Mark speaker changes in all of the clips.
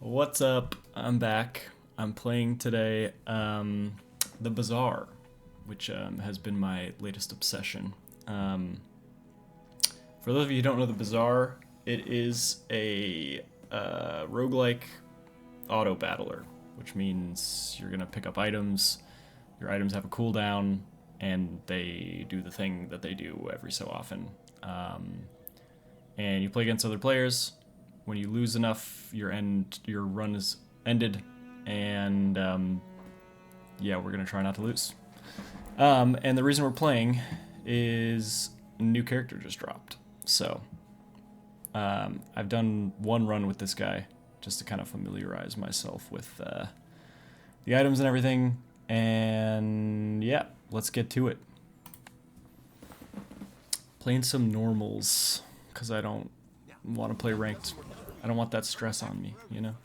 Speaker 1: What's up? I'm back. I'm playing today the Bazaar, which has been my latest obsession. For those of you who don't know the Bazaar, it is a roguelike auto battler, which means you're going to pick up items, your items have a cooldown, and they do the thing that they do every so often. And you play against other players. When you lose enough, your run is ended, and yeah, we're gonna try not to lose. And the reason we're playing is a new character just dropped. So I've done one run with this guy just to kind of familiarize myself with the items and everything. And yeah, let's get to it. Playing some normals because I don't want to play ranked. I don't want that stress on me, you know?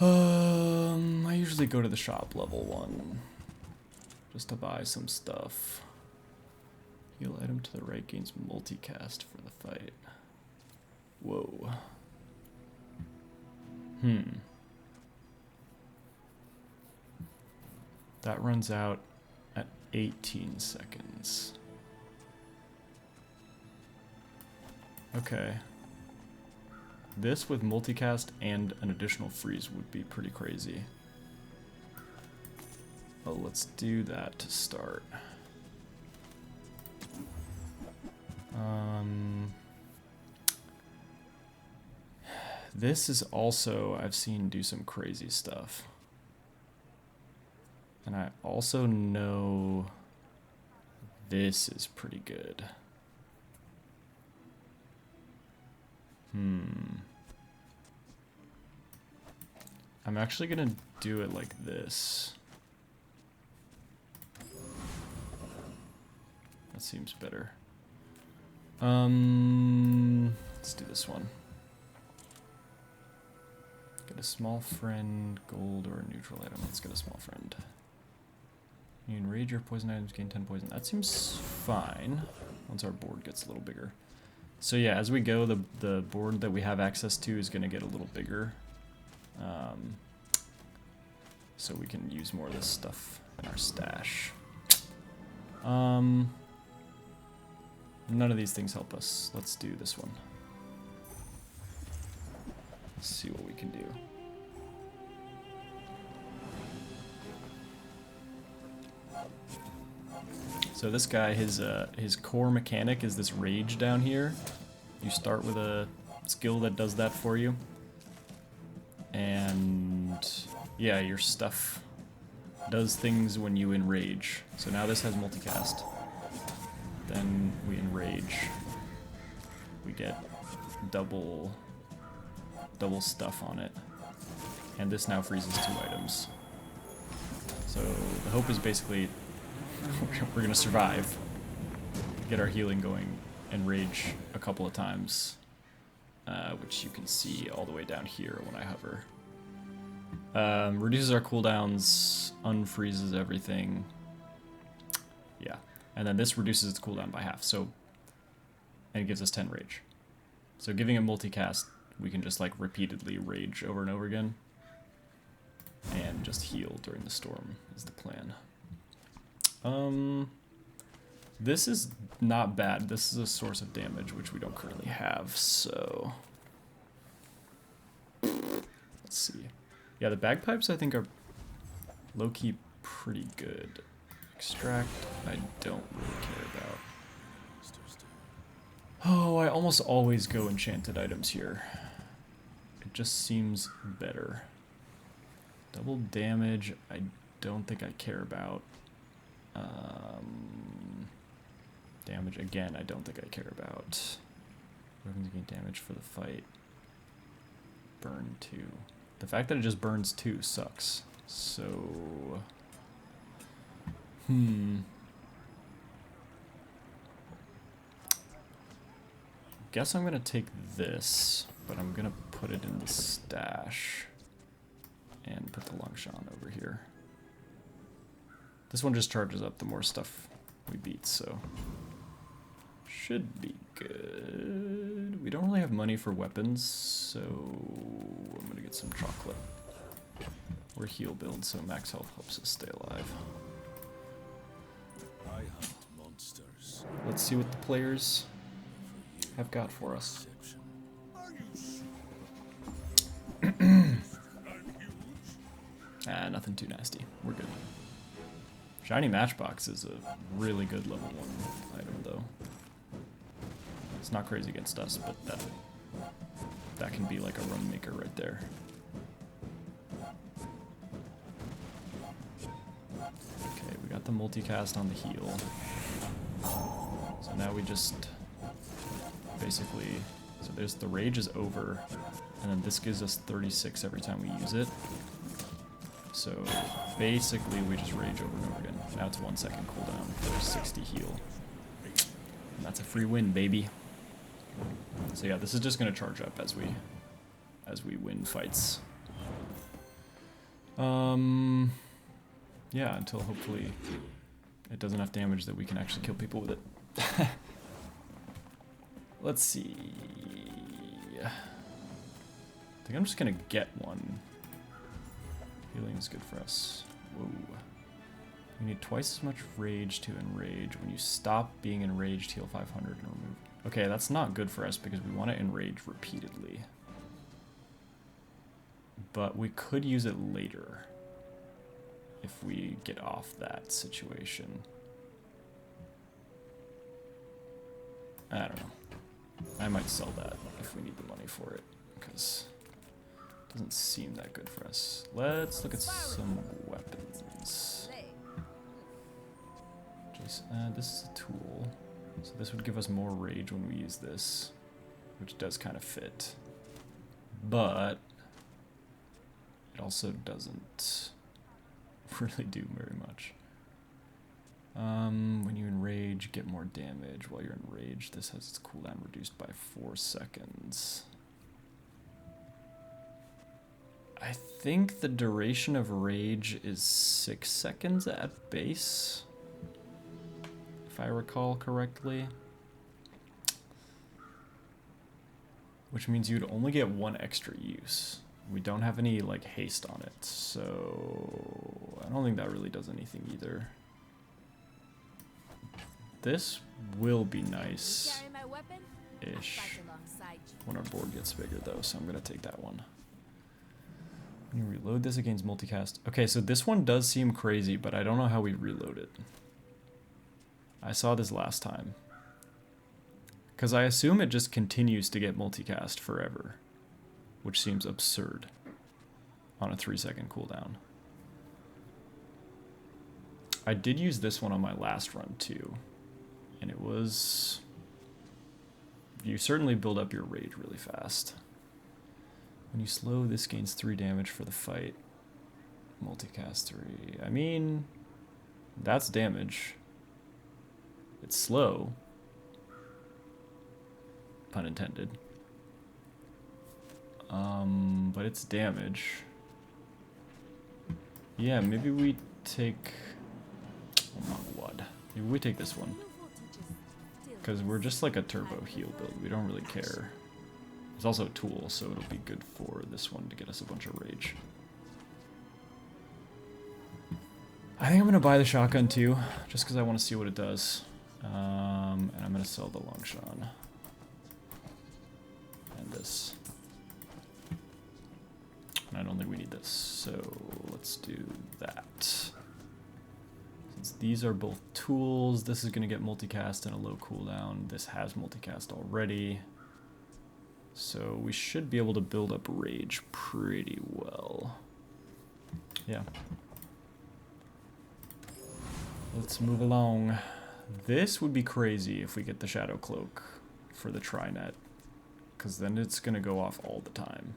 Speaker 1: I usually go to the shop level 1 just to buy some stuff. Heal item to the right gains multicast for the fight. Whoa. That runs out at 18 seconds. Okay. This with multicast and an additional freeze would be pretty crazy. Oh, let's do that to start. This is also, I've seen do some crazy stuff. And I also know this is pretty good. I'm actually gonna do it like this. That seems better. Let's do this one. Get a small friend, gold, or a neutral item. Let's get a small friend. You enrage your poison items, gain 10 poison. That seems fine once our board gets a little bigger. So yeah, as we go, the board that we have access to is going to get a little bigger. So we can use more of this stuff in our stash. None of these things help us. Let's do this one. Let's see what we can do. So this guy, his core mechanic is this rage down here. You start with a skill that does that for you. And yeah, your stuff does things when you enrage. So now this has multicast. Then we enrage. We get double stuff on it. And this now freezes 2 items. So the hope is basically we're gonna survive, get our healing going, and rage a couple of times, which you can see all the way down here when I hover. Reduces our cooldowns, unfreezes everything. Yeah, and then this reduces its cooldown by half. So, and it gives us 10 rage. So giving it multicast, we can just like repeatedly rage over and over again, and just heal during the storm is the plan. This is not bad. This is a source of damage, which we don't currently have, so let's see. Yeah, the bagpipes I think are low-key pretty good. Extract, I don't really care about. Oh, I almost always go enchanted items here. It just seems better. Double damage, I don't think I care about. Damage again, I don't think I care about. Weapons gain damage for the fight. Burn 2. The fact that it just burns 2 sucks. So guess I'm gonna take this, but I'm gonna put it in the stash and put the Longshan over here. This one just charges up the more stuff we beat, so should be good. We don't really have money for weapons, so some chocolate. We're heal build, so max health helps us stay alive.
Speaker 2: I hunt monsters.
Speaker 1: Let's see what the players have got for us. Nothing too nasty. We're good. Shiny Matchbox is a really good level 1 item, though. It's not crazy against us, but that can be like a run maker right there. Okay, we got the multicast on the heal. So now we just basically, so there's the rage is over, and then this gives us 36 every time we use it. So basically we just rage over and over again. Now it's 1 second cooldown for 60 heal. And that's a free win, baby. So yeah, this is just gonna charge up as we win fights. Yeah, until hopefully it does enough damage that we can actually kill people with it. Let's see. I think I'm just gonna get one. Healing is good for us. Whoa. You need twice as much rage to enrage. When you stop being enraged, heal 500 and remove. Okay, that's not good for us because we want to enrage repeatedly. But we could use it later if we get off that situation. I don't know. I might sell that if we need the money for it, because it doesn't seem that good for us. Let's look at some weapons. Just, this is a tool, so this would give us more rage when we use this, which does kind of fit. But it also doesn't really do very much. When you enrage, get more damage. While you're enraged, this has its cooldown reduced by 4 seconds. I think the duration of rage is 6 seconds at base, if I recall correctly. Which means you'd only get 1 extra use. We don't have any like haste on it, so I don't think that really does anything either. This will be nice-ish when our board gets bigger though, so I'm gonna take that one. When you reload this against multicast. Okay, so this one does seem crazy, but I don't know how we reload it. I saw this last time. Because I assume it just continues to get multicast forever, which seems absurd on a 3-second cooldown. I did use this one on my last run too, and it was... You certainly build up your rage really fast. When you slow, this gains 3 damage for the fight. Multicast 3. I mean, that's damage. It's slow. Pun intended. But it's damage. Yeah, maybe we take... Oh my god. Maybe we take this one. Because we're just like a turbo heal build. We don't really care. It's also a tool, so it'll be good for this one to get us a bunch of rage. I think I'm going to buy the shotgun too, just because I want to see what it does. And I'm going to sell the Longshan. And this. And I don't think we need this, so let's do that. Since these are both tools, this is going to get multicast and a low cooldown. This has multicast already. So we should be able to build up rage pretty well. Yeah. Let's move along. This would be crazy if we get the Shadow Cloak for the Trinet, because then it's going to go off all the time.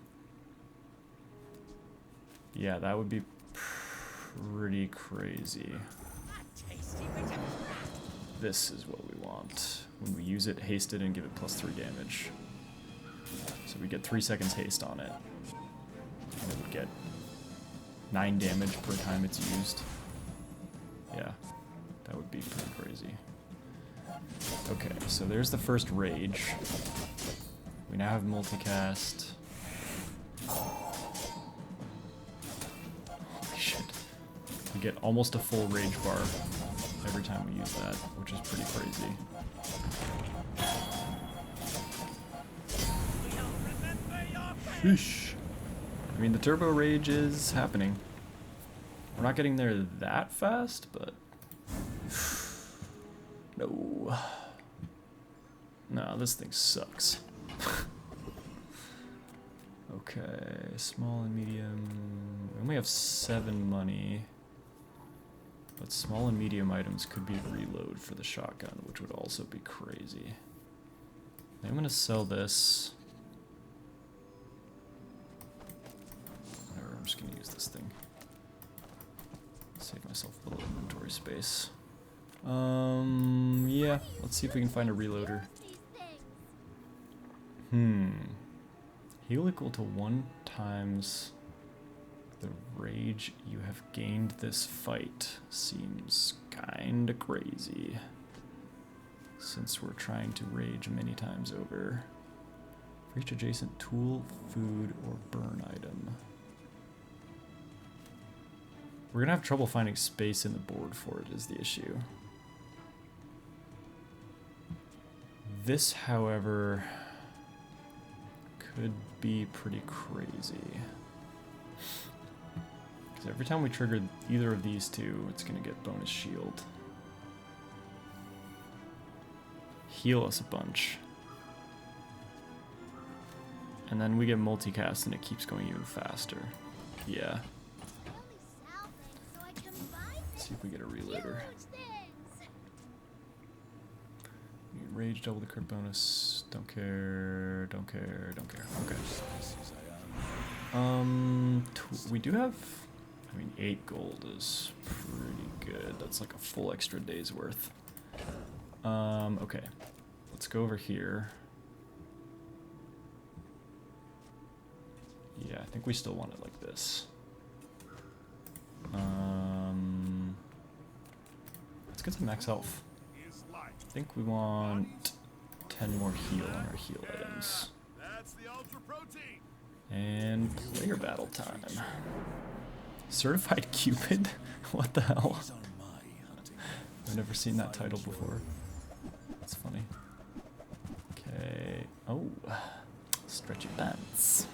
Speaker 1: Yeah, that would be pretty crazy. This is what we want. When we use it, haste it and give it +3 damage. So we get 3 seconds haste on it. And it would get 9 damage per time it's used. Yeah, that would be pretty crazy. Okay, so there's the first rage. We now have multicast. We get almost a full rage bar every time we use that, which is pretty crazy. Sheesh. I mean, the turbo rage is happening. We're not getting there that fast, but... No. No, this thing sucks. Okay, small and medium. We only have 7 money. But small and medium items could be a reload for the shotgun, which would also be crazy. I'm gonna sell this. Whatever, I'm just gonna use this thing. Save myself a little inventory space. Yeah, let's see if we can find a reloader. Heal equal to 1 times the rage you have gained this fight. Seems kinda crazy. Since we're trying to rage many times over. For each adjacent tool, food, or burn item. We're gonna have trouble finding space in the board for it is the issue. This, however, could be pretty crazy. Because every time we trigger either of these two, it's gonna get bonus shield. Heal us a bunch. And then we get multicast and it keeps going even faster. Yeah. Let's see if we get a reloader. Rage, double the crit bonus. Don't care, don't care, don't care. Okay. We do have, I mean, 8 gold is pretty good. That's like a full extra day's worth. Okay. Let's go over here. Yeah, I think we still want it like this. Let's get some max health. I think we want 10 more heal on our heal items. And player battle time. Certified Cupid? What the hell? I've never seen that title before. That's funny. Okay. Oh. Stretchy pants.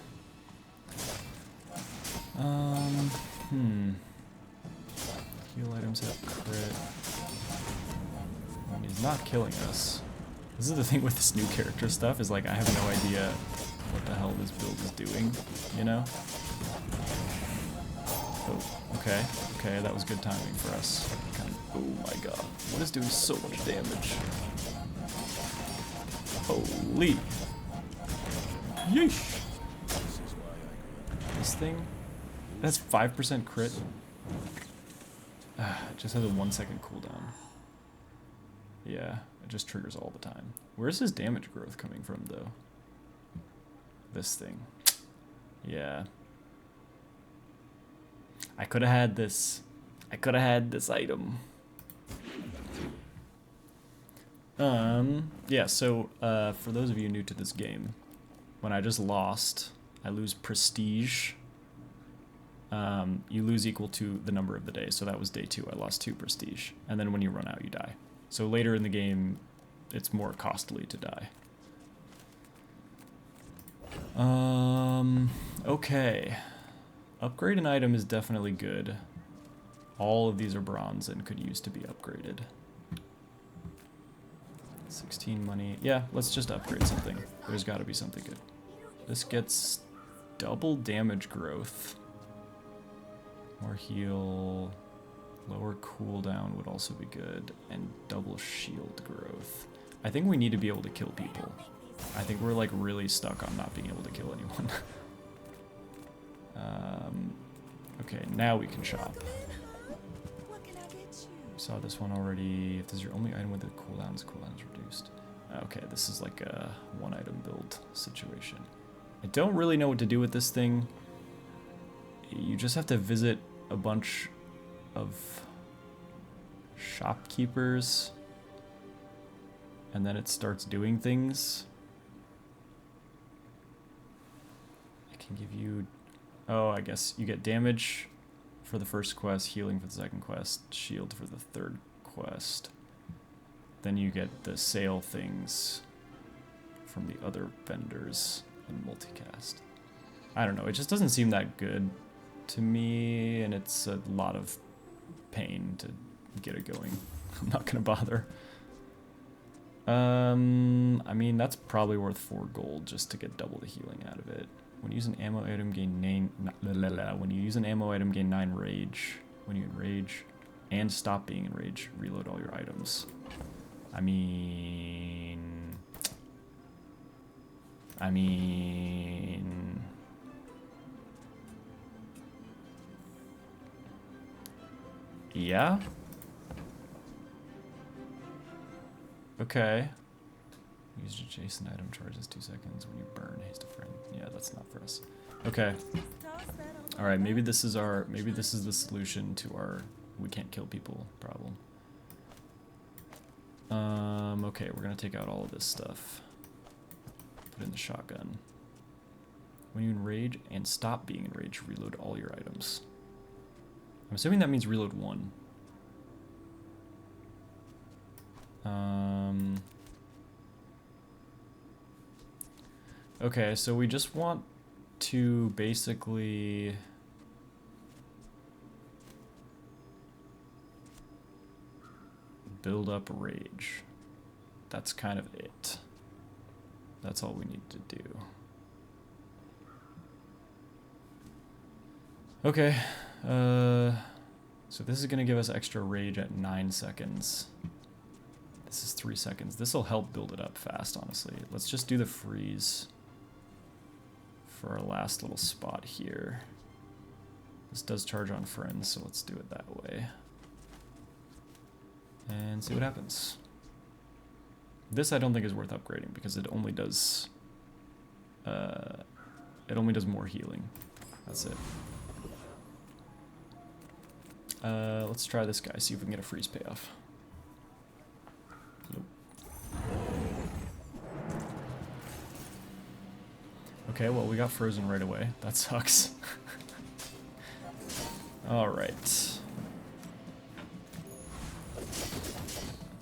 Speaker 1: Heal items have crit. I mean, he's not killing us. This is the thing with this new character stuff, is like I have no idea what the hell this build is doing, you know? Oh, okay. Okay, that was good timing for us. Oh my god. What is doing so much damage? Holy. Yeesh. This thing? That's 5% crit. It just has a 1-second cooldown. Yeah, it just triggers all the time. Where's his damage growth coming from, though? This thing. Yeah. I could have had this. I could have had this item. Yeah, so, for those of you new to this game, when I just lost, I lose prestige. You lose equal to the number of the day, so that was day 2. I lost 2 prestige. And then when you run out, you die. So later in the game, it's more costly to die. Okay. Upgrade an item is definitely good. All of these are bronze and could use to be upgraded. 16 money. Yeah, let's just upgrade something. There's got to be something good. This gets double damage growth. More heal. Lower cooldown would also be good. And double shield growth. I think we need to be able to kill people. I think we're like really stuck on not being able to kill anyone. Okay, now we can shop. Saw this one already. If this is your only item with a cooldown, its cooldown is reduced. Okay, this is like a 1-item build situation. I don't really know what to do with this thing. You just have to visit a bunch of shopkeepers, and then it starts doing things. I can give you... Oh, I guess you get damage for the first quest, healing for the second quest, shield for the third quest. Then you get the sale things from the other vendors in multicast. I don't know, it just doesn't seem that good to me, and it's a lot of pain to get it going. I'm not gonna bother. I mean, that's probably worth 4 gold just to get double the healing out of it. When you use an ammo item, gain 9. When you use an ammo item, gain 9 rage. When you enrage and stop being enraged, reload all your items. I mean, yeah. Okay. Use adjacent item, charges 2 seconds. When you burn, haste a friend. Yeah, that's not for us. Okay. All right. Maybe this is the solution to our we can't kill people problem. Okay, we're gonna take out all of this stuff. Put in the shotgun. When you enrage and stop being enraged, reload all your items. I'm assuming that means reload 1. Okay, so we just want to basically build up rage. That's kind of it. That's all we need to do. Okay, so this is gonna give us extra rage at 9 seconds. This is 3 seconds. This will help build it up fast, honestly. Let's just do the freeze for our last little spot here. This does charge on friends, so let's do it that way. And see what happens. This I don't think is worth upgrading because it only does more healing. That's it. Let's try this guy, see if we can get a freeze payoff. Nope. Okay, well we got frozen right away. That sucks. Alright.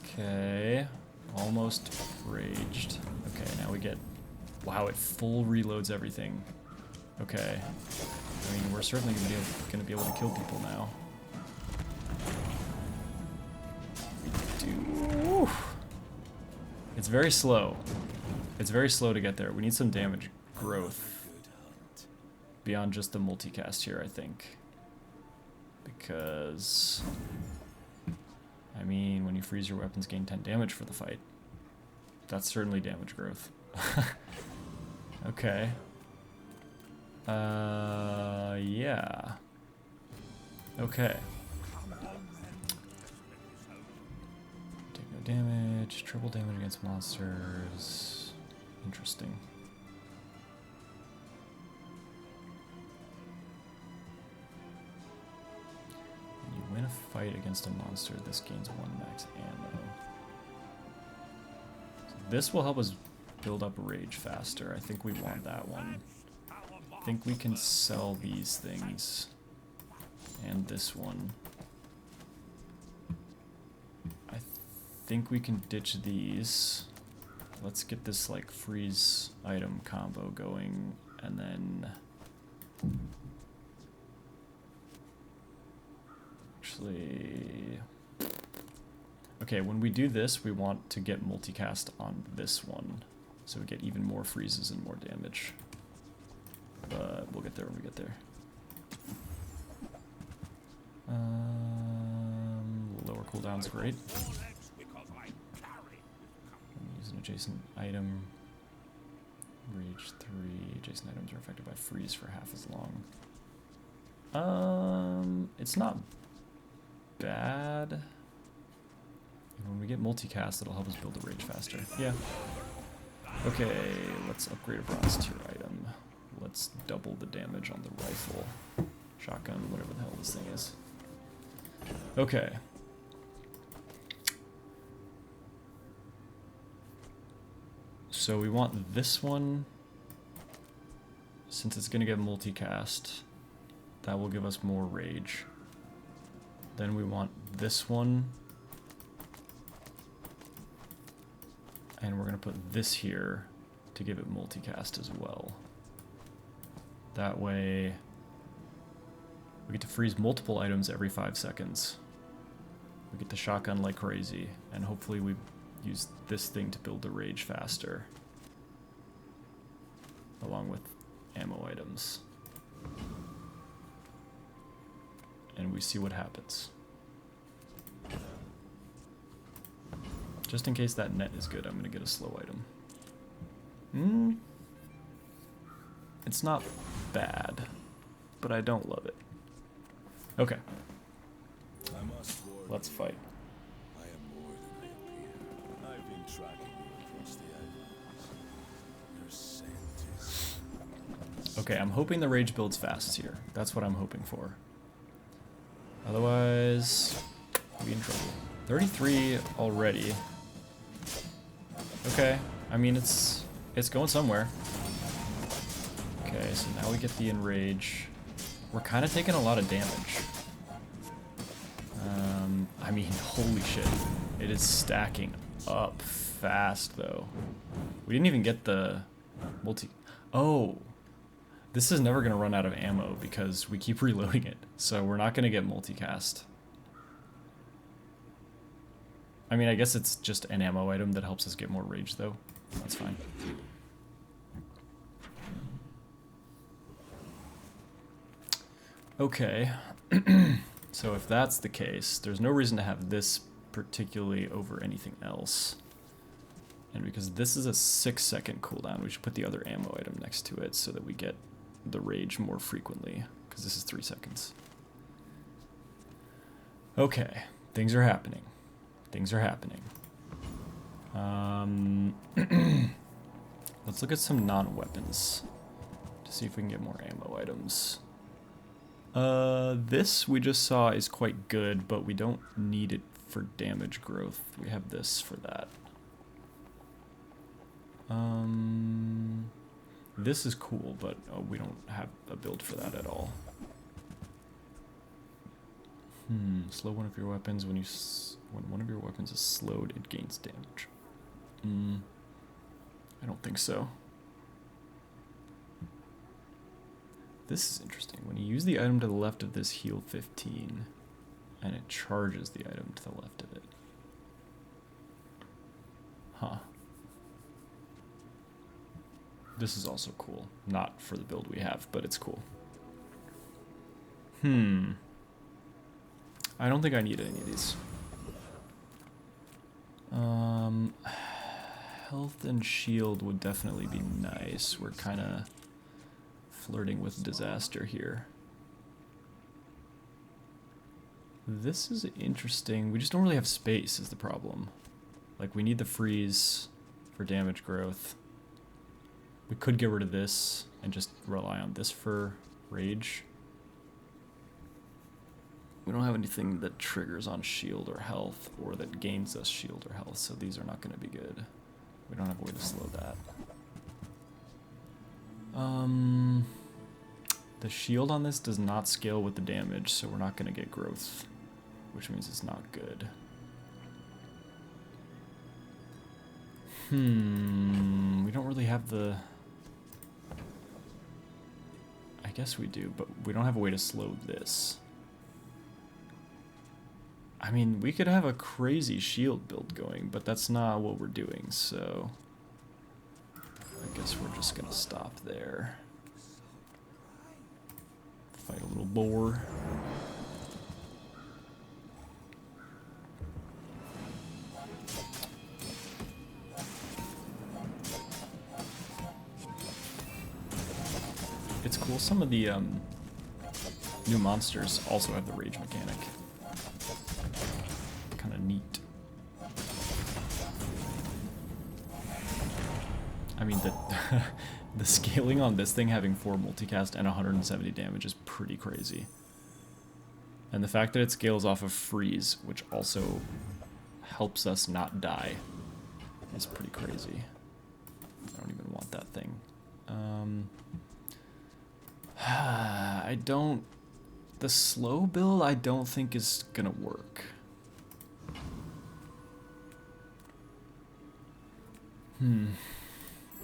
Speaker 1: Okay. Almost raged. Okay, now we get... Wow, it full reloads everything. Okay. I mean, we're certainly gonna be able to kill people now. We do... Oof. It's very slow. It's very slow to get there. We need some damage growth beyond just the multicast here, I think. Because... I mean, when you freeze your weapons, gain 10 damage for the fight. That's certainly damage growth. Okay. Yeah. Okay. Take no damage, triple damage against monsters. Interesting. When you win a fight against a monster, this gains 1 max ammo. So this will help us build up rage faster. I think we want that one. I think we can sell these things. And this one. I think we can ditch these. Let's get this like freeze item combo going, and then actually, okay, when we do this, we want to get multicast on this one, so we get even more freezes and more damage. But we'll get there when we get there. Lower cooldown's great. Use an adjacent item. Rage 3. Adjacent items are affected by freeze for half as long. It's not bad. When we get multicast, it'll help us build the rage faster. Yeah. Okay, let's upgrade a bronze tier item. Let's double the damage on the rifle. Shotgun, whatever the hell this thing is. Okay. So we want this one, since it's going to get multicast, that will give us more rage. Then we want this one. And we're going to put this here to give it multicast as well. That way, we get to freeze multiple items every 5 seconds. We get the shotgun like crazy, and hopefully we use this thing to build the rage faster. Along with ammo items. And we see what happens. Just in case that net is good, I'm gonna get a slow item. It's not bad, but I don't love it. Okay. Let's fight.
Speaker 2: I am more than I appear. I've been tracking you across the islands. Your scent is...
Speaker 1: Okay, I'm hoping the rage builds fast here. That's what I'm hoping for. Otherwise, we'll be in trouble. 33 already. Okay, I mean it's going somewhere. Okay, so now we get the enrage. We're kind of taking a lot of damage. I mean, holy shit. It is stacking up fast, though. We didn't even get the multi... Oh! This is never going to run out of ammo because we keep reloading it. So we're not going to get multicast. I mean, I guess it's just an ammo item that helps us get more rage, though. That's fine. Okay. So if that's the case, there's no reason to have this particularly over anything else. And because this is a 6-second cooldown, we should put the other ammo item next to it so that we get the rage more frequently, because this is 3 seconds. Okay, things are happening. Things are happening. Let's look at some non-weapons to see if we can get more ammo items. This we just saw is quite good, but we don't need it for damage growth. We have this for that. This is cool, but we don't have a build for that at all. Slow one of your weapons. When one of your weapons is slowed, it gains damage. I don't think so. This is interesting. When you use the item to the left of this, heal 15, and it charges the item to the left of it. Huh. This is also cool. Not for the build we have, but it's cool. I don't think I need any of these. Health and shield would definitely be nice. We're kind of flirting with disaster here. This is interesting. We just don't really have space is the problem. Like, we need the freeze for damage growth. We could get rid of this and just rely on this for rage. We don't have anything that triggers on shield or health, or that gains us shield or health, so these are not going to be good. We don't have a way to slow that. The shield on this does not scale with the damage, so we're not going to get growth, which means it's not good. We don't really have the... I guess we do, but we don't have a way to slow this. I mean, we could have a crazy shield build going, but that's not what we're doing, so... I guess we're just gonna stop there. Fight a little boar. It's cool, some of the new monsters also have the rage mechanic. Kind of neat. I mean, the scaling on this thing having 4 multicast and 170 damage is pretty crazy. And the fact that it scales off of freeze, which also helps us not die, is pretty crazy. I don't even want that thing. I don't The slow build I don't think is gonna work.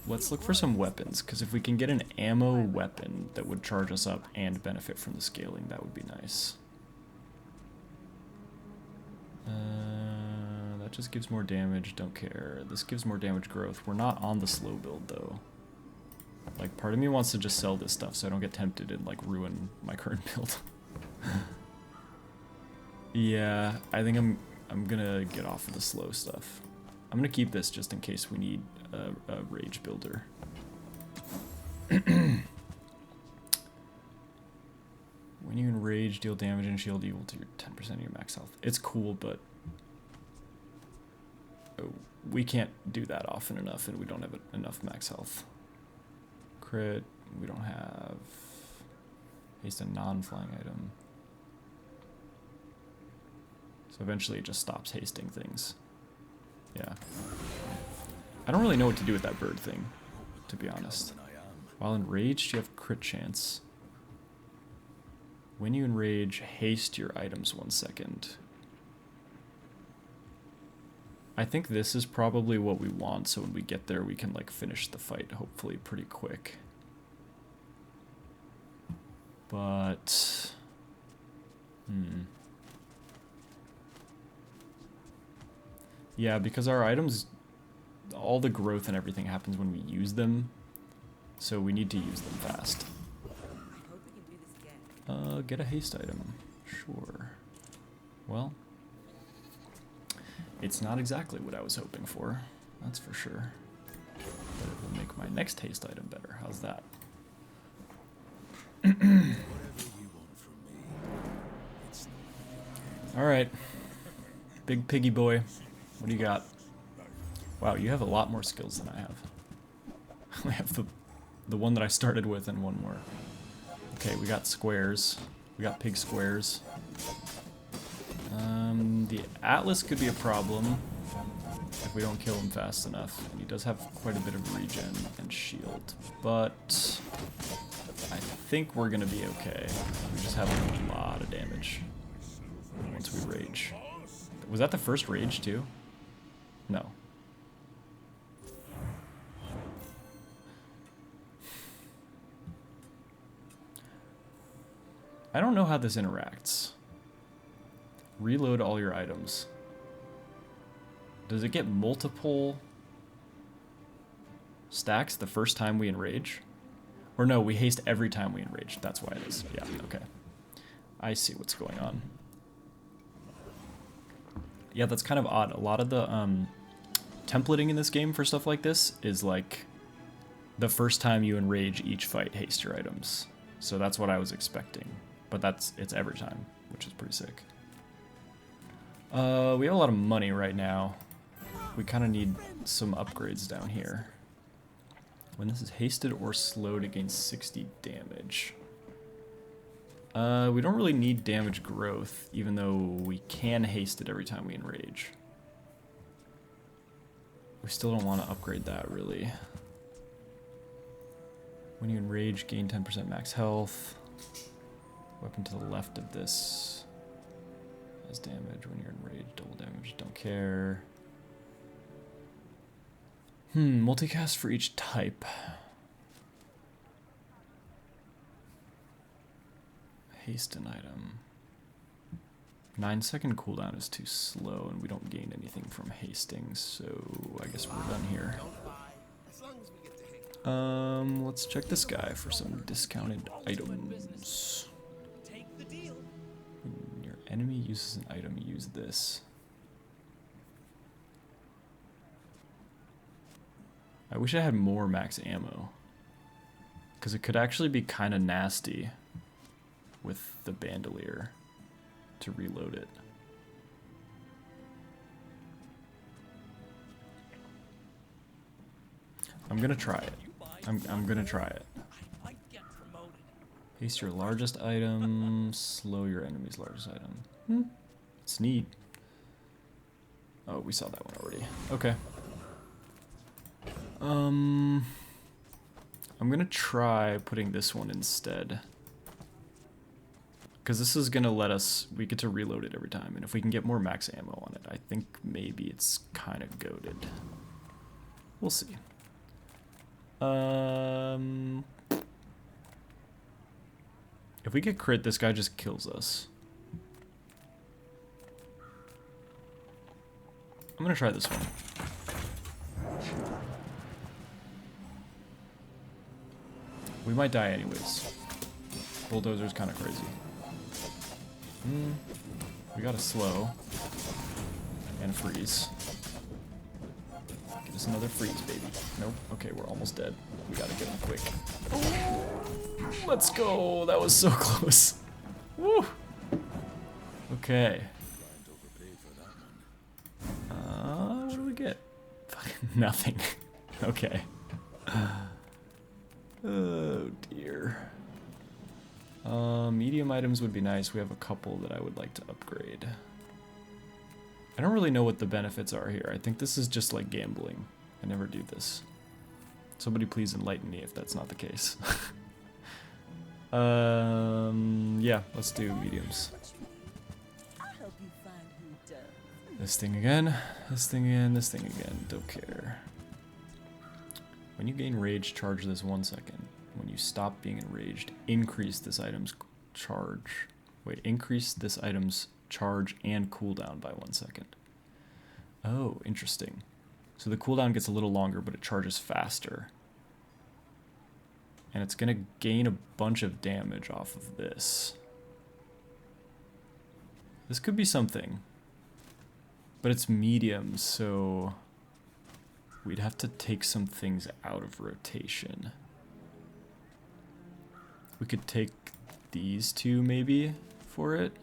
Speaker 1: Let's look for some weapons, because if we can get an ammo weapon that would charge us up and benefit from the scaling, that would be nice. That just gives more damage, don't care. This gives more damage growth. We're not on the slow build though. Like, part of me wants to just sell this stuff so I don't get tempted and like ruin my current build. Yeah, I think I'm gonna get off of the slow stuff. I'm gonna keep this just in case we need a rage builder. When you enrage, deal damage and shield equal to your 10% of your max health. It's cool, but we can't do that often enough, and we don't have enough max health. Crit, we don't have. Haste a non-flying item. So eventually it just stops hasting things. Yeah. I don't really know what to do with that bird thing, to be honest. While enraged, you have crit chance. When you enrage, haste your items 1 second. I think this is probably what we want, so when we get there we can like finish the fight, hopefully pretty quick. But... yeah, because our items, all the growth and everything happens when we use them, so we need to use them fast. Get a haste item. Sure. Well, it's not exactly what I was hoping for, that's for sure. But it will make my next haste item better. How's that? Alright. Big piggy boy. What do you got? Wow, you have a lot more skills than I have. I have the one that I started with and one more. Okay, we got squares. We got pig squares. The Atlas could be a problem if we don't kill him fast enough. And he does have quite a bit of regen and shield, but I think we're gonna be okay. We just have a lot of damage once we rage. Was that the first rage too? No. I don't know how this interacts. Reload all your items. Does it get multiple stacks the first time we enrage? Or no, we haste every time we enrage. That's why it is. Yeah, okay. I see what's going on. Yeah, that's kind of odd. A lot of the templating in this game for stuff like this is like the first time you enrage each fight, haste your items. So that's what I was expecting. But it's every time, which is pretty sick. We have a lot of money right now. We kind of need some upgrades down here. When this is hasted or slowed, it gains 60 damage. We don't really need damage growth, even though we can haste it every time we enrage. We still don't want to upgrade that, really. When you enrage, gain 10% max health. Weapon to the left of this has damage. When you're enraged, double damage, don't care. Multicast for each type. Haste an item. 9-second cooldown is too slow, and we don't gain anything from hasting, so I guess we're done here. Let's check this guy for some discounted items. When your enemy uses an item, use this. I wish I had more max ammo, because it could actually be kind of nasty with the bandolier to reload it. I'm gonna try it. I'm gonna try it. Haste your largest item, slow your enemy's largest item. It's neat. Oh, we saw that one already. Okay. I'm gonna try putting this one instead. Because this is going to let us, we get to reload it every time. And if we can get more max ammo on it, I think maybe it's kind of goated. We'll see. If we get crit, this guy just kills us. I'm going to try this one. We might die anyways. Bulldozer's kind of crazy. We got a slow. And a freeze. Get us another freeze, baby. Nope. Okay, we're almost dead. We gotta get him quick. Let's go! That was so close. Woo! Okay. What do we get? Fucking nothing. Okay. Oh dear. Medium items would be nice. We have a couple that I would like to upgrade. I don't really know what the benefits are here. I think this is just like gambling. I never do this. Somebody please enlighten me if that's not the case. Yeah, let's do mediums. This thing again, this thing again, this thing again. Don't care. When you gain rage, charge this 1 second. When you stop being enraged, increase this item's charge. Wait, increase this item's charge and cooldown by 1 second. Oh, interesting. So the cooldown gets a little longer, but it charges faster. And it's gonna gain a bunch of damage off of this. This could be something. But it's medium, so we'd have to take some things out of rotation. We could take these two maybe for it.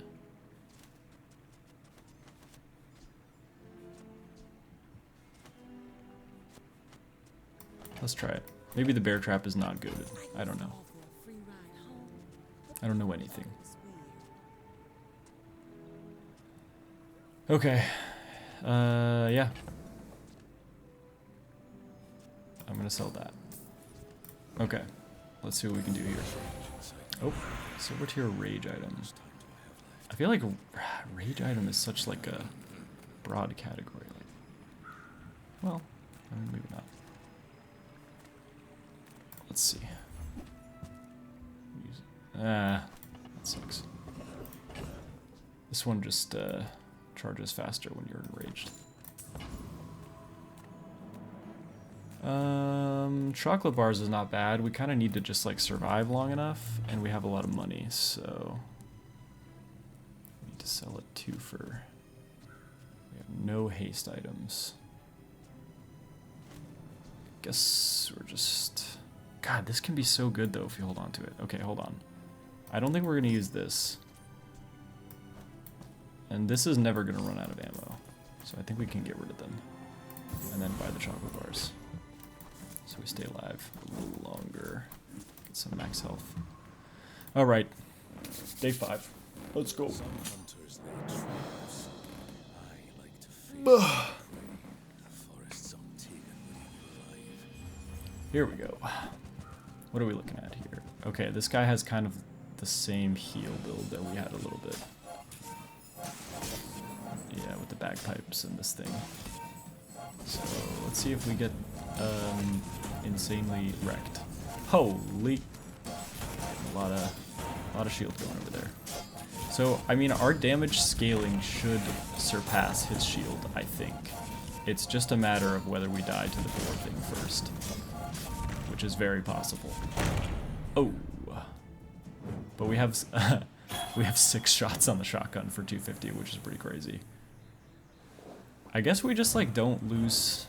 Speaker 1: Let's try it. Maybe the bear trap is not good. I don't know. I don't know anything. Okay. Yeah. I'm gonna sell that. Okay. Let's see what we can do here. Oh, silver tier rage item. I feel like rage item is such like a broad category. Like, well, I mean, maybe not. Let's see. That sucks. This one just charges faster when you're enraged. Chocolate bars is not bad. We kind of need to just like survive long enough, and we have a lot of money, so we need to sell it too for. We have no haste items. Guess we're just. God, this can be so good though if you hold on to it. Okay, hold on. I don't think we're gonna use this, and this is never gonna run out of ammo, so I think we can get rid of them, and then buy the chocolate bars. So we stay alive a little longer. Get some max health. Alright. Day 5. Let's go. Here we go. What are we looking at here? Okay, this guy has kind of the same heal build that we had a little bit. Yeah, with the bagpipes and this thing. So let's see if we get insanely wrecked. Holy! A lot of shield going over there. So I mean, our damage scaling should surpass his shield. I think it's just a matter of whether we die to the boar thing first, which is very possible. Oh, but we have we have 6 shots on the shotgun for 250, which is pretty crazy. I guess we just like don't lose,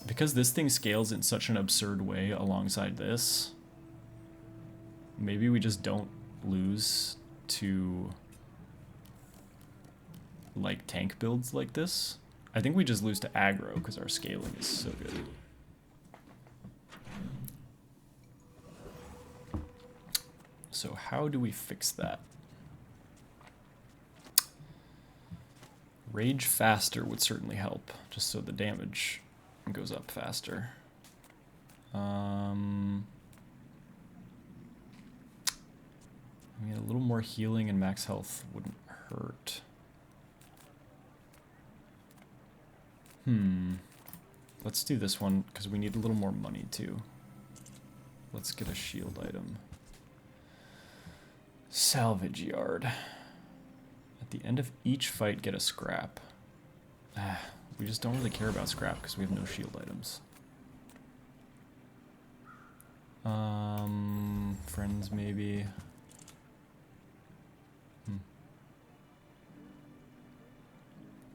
Speaker 1: because this thing scales in such an absurd way alongside this. Maybe we just don't lose to like tank builds like this. I think we just lose to aggro because our scaling is so good. So how do we fix that? Rage faster would certainly help, just so the damage goes up faster. We need a little more healing and max health wouldn't hurt. Let's do this one, because we need a little more money, too. Let's get a shield item. Salvage yard. At the end of each fight, get a scrap. We just don't really care about scrap, because we have no shield items. Friends, maybe.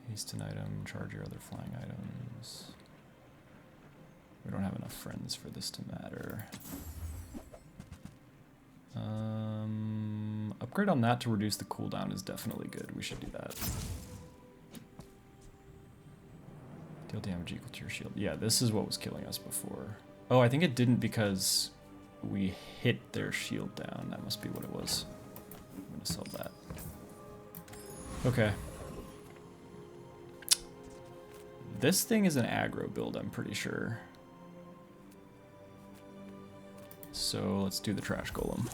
Speaker 1: Hasten item, charge your other flying items. We don't have enough friends for this to matter. Upgrade on that to reduce the cooldown is definitely good. We should do that. Deal damage equal to your shield. Yeah, this is what was killing us before. Oh, I think it didn't because we hit their shield down. That must be what it was. I'm gonna sell that. Okay. This thing is an aggro build, I'm pretty sure. So let's do the trash golem.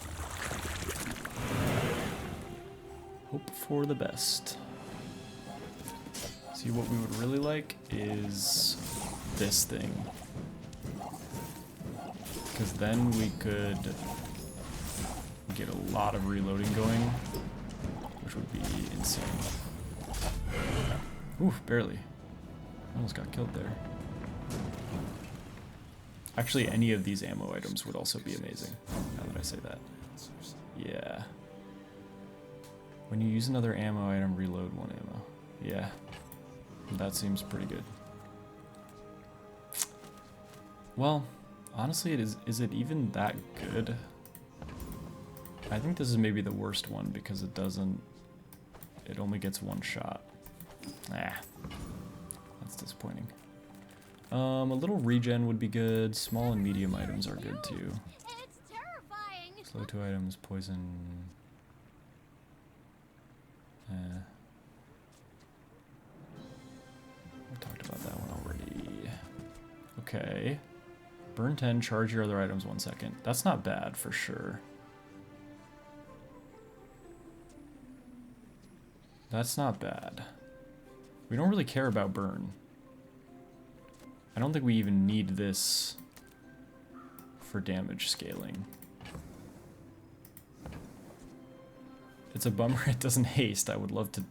Speaker 1: Hope for the best. See, what we would really like is this thing. Because then we could get a lot of reloading going, which would be insane. Oof, barely. Almost got killed there. Actually, any of these ammo items would also be amazing, now that I say that. Yeah. When you use another ammo item, reload one ammo. Yeah. That seems pretty good. Well, honestly, is it even that good? I think this is maybe the worst one because it only gets one shot. That's disappointing. A little regen would be good. Small and medium items are good too.
Speaker 3: It's terrifying.
Speaker 1: Slow 2 items, poison. We talked about that one already. Okay. Burn 10, charge your other items 1 second. That's not bad for sure. That's not bad. We don't really care about burn. I don't think we even need this for damage scaling. It's a bummer it doesn't haste. I would love to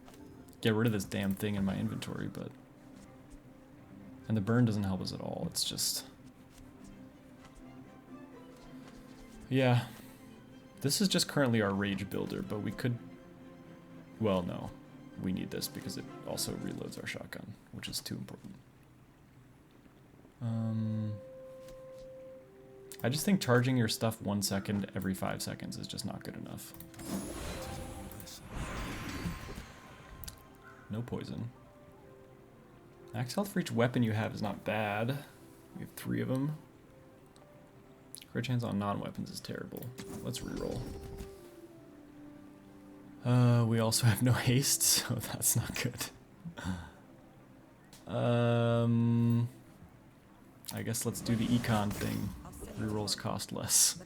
Speaker 1: get rid of this damn thing in my inventory, but... And the burn doesn't help us at all. It's just... Yeah. This is just currently our rage builder, but we could... Well, no. We need this because it also reloads our shotgun, which is too important. I just think charging your stuff 1 second every 5 seconds is just not good enough. No poison. Max health for each weapon you have is not bad. We have 3 of them. Crit chance on non-weapons is terrible. Let's reroll. We also have no haste, so that's not good. I guess let's do the econ thing. Rerolls cost less.